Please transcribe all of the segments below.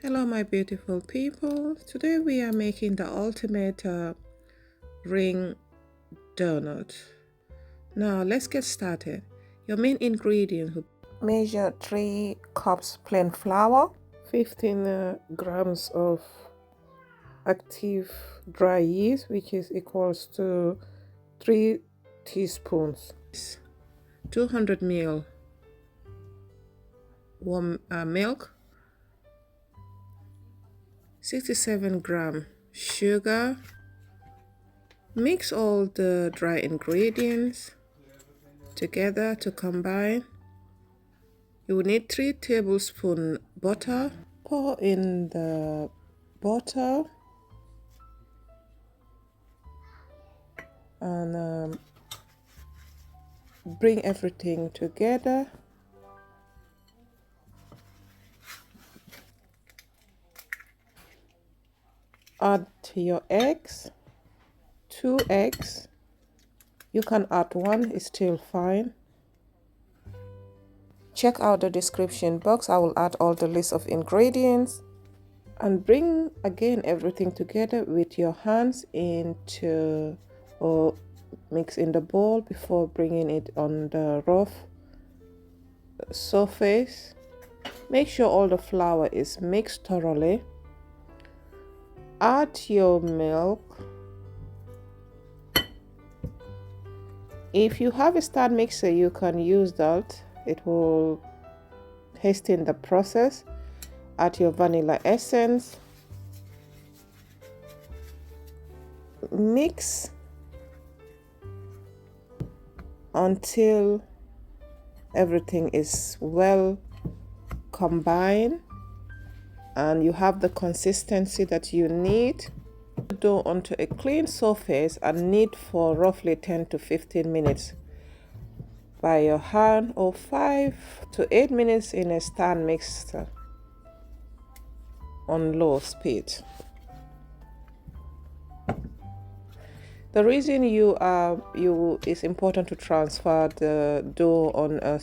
Hello my beautiful people. Today we are making the ultimate ring donut. Now let's get started. Your main ingredients: measure 3 cups plain flour, 15 grams of active dry yeast, which is equals to 3 teaspoons, 200 ml warm milk, 67 gram sugar. Mix all the dry ingredients together to combine. You will need 3 tablespoons butter. Pour in the butter and bring everything together. Add your eggs, 2 eggs. You can add 1, it's still fine. Check out the description box. I will add all the list of ingredients. And bring again everything together with your hands into or mix in the bowl before bringing it on the rough surface. Make sure all the flour is mixed thoroughly. Add your milk. If you have a stand mixer, you can use that. It will hasten the process. Add your vanilla essence. Mix until everything is well combined and you have the consistency that you need. Dough onto a clean surface and knead for roughly 10 to 15 minutes by your hand, or 5 to 8 minutes in a stand mixer on low speed. The reason it's important to transfer the dough on a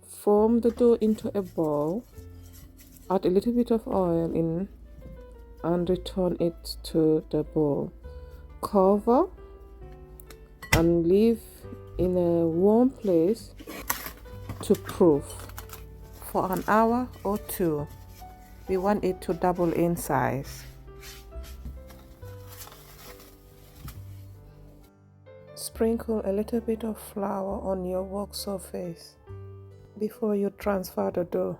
form the dough into a ball. Add a little bit of oil in and return it to the bowl. Cover and leave in a warm place to proof for an hour or 2. We want it to double in size. Sprinkle a little bit of flour on your work surface before you transfer the dough.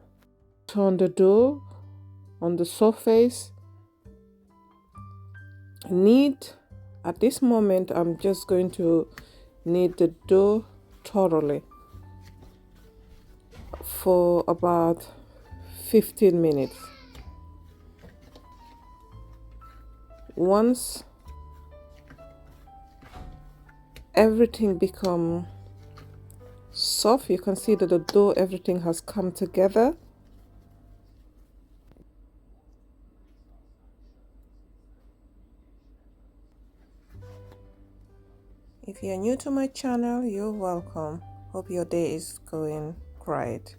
Turn the dough on the surface. Knead. At this moment, I'm just going to knead the dough thoroughly for about 15 minutes. Once everything becomes soft, you can see that the dough, everything has come together. If you're new to my channel, you're welcome. Hope your day is going great.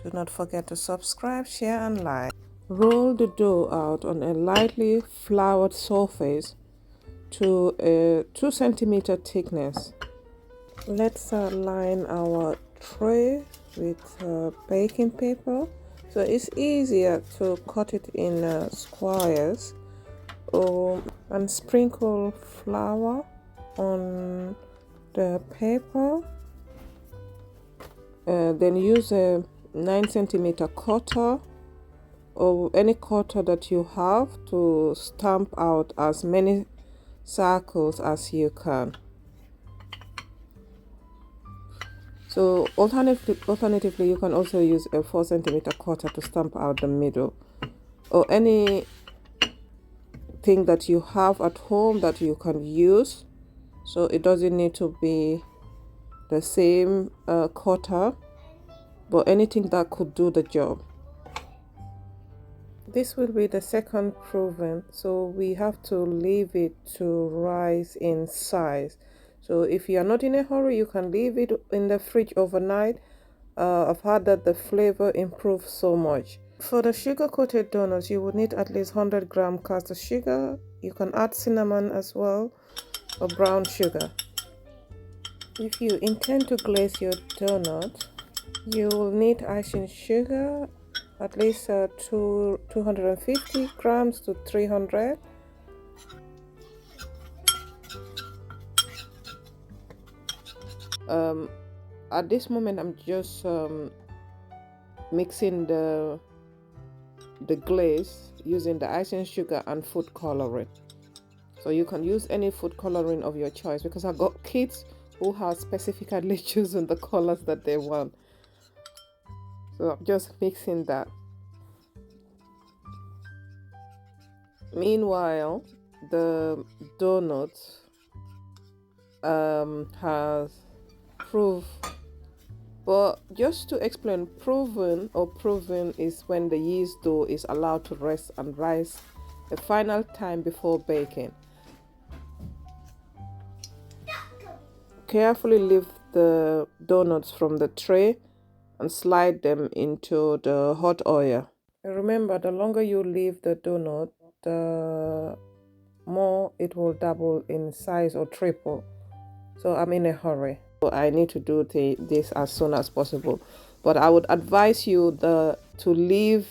Do not forget to subscribe, share and like. Roll the dough out on a lightly floured surface to a 2 centimeter thickness. Let's line our tray with baking paper, so it's easier to cut it in squares, and sprinkle flour on the paper. Then use a 9 centimeter cutter or any cutter that you have to stamp out as many circles as you can. So alternatively, you can also use a 4 centimeter cutter to stamp out the middle, or any thing that you have at home that you can use. So it doesn't need to be the same cutter, but anything that could do the job. This will be the second proving, so we have to leave it to rise in size. So if you are not in a hurry, you can leave it in the fridge overnight. I've heard that the flavor improves so much. For the sugar coated donuts, you will need at least 100 gram caster sugar. You can add cinnamon as well, or brown sugar. If you intend to glaze your donut, you will need icing sugar, at least 250 grams to 300. At this moment, I'm just mixing the glaze using the icing sugar and food coloring. So you can use any food coloring of your choice, because I've got kids who have specifically chosen the colors that they want. So I'm just mixing that. Meanwhile, the donut has proved, but just to explain, proving is when the yeast dough is allowed to rest and rise a final time before baking. Carefully lift the donuts from the tray and slide them into the hot oil. Remember, the longer you leave the donut, the more it will double in size or triple. So I'm in a hurry. So I need to do this as soon as possible. But I would advise you to leave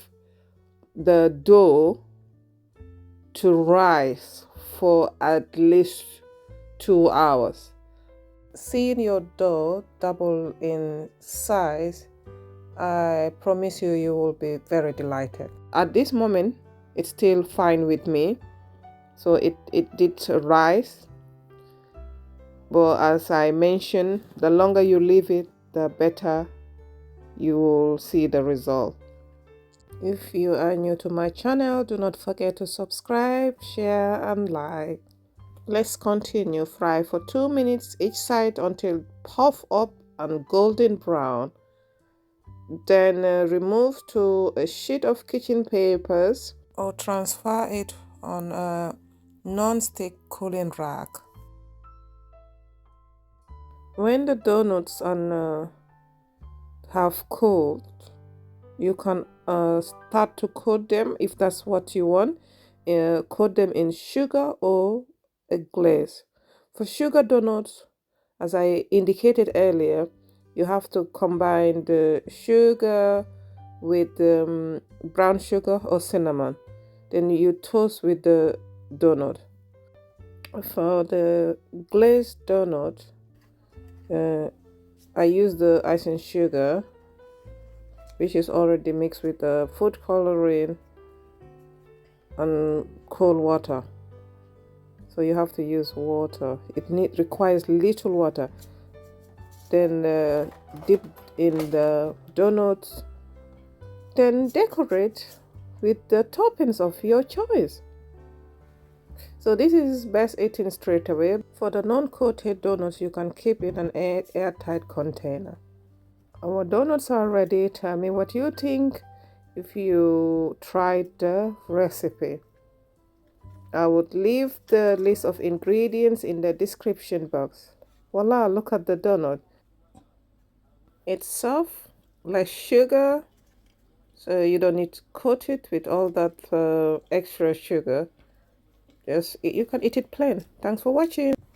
the dough to rise for at least 2 hours. Seeing your dough double in size, I promise you, you will be very delighted. At this moment, it's still fine with me. So it did rise. But as I mentioned, the longer you leave it, the better you will see the result. If you are new to my channel, do not forget to subscribe, share, and like. Let's continue. Fry for 2 minutes each side until puff up and golden brown. Then remove to a sheet of kitchen papers or transfer it on a non-stick cooling rack. When the donuts have cooled, you can start to coat them if that's what you want. Coat them in sugar or a glaze. For sugar donuts, as I indicated earlier, you have to combine the sugar with brown sugar or cinnamon. Then you toast with the donut. For the glazed donut, I use the icing sugar, which is already mixed with the food coloring and cold water. So you have to use water. It requires little water. Then dip in the donuts. Then decorate with the toppings of your choice. So this is best eaten straight away. For the non-coated donuts, you can keep in an airtight container. Our donuts are ready. Tell me what you think if you tried the recipe. I would leave the list of ingredients in the description box. Voila, look at the donut. It's soft, less sugar, so you don't need to coat it with all that extra sugar. You can eat it plain. Thanks for watching.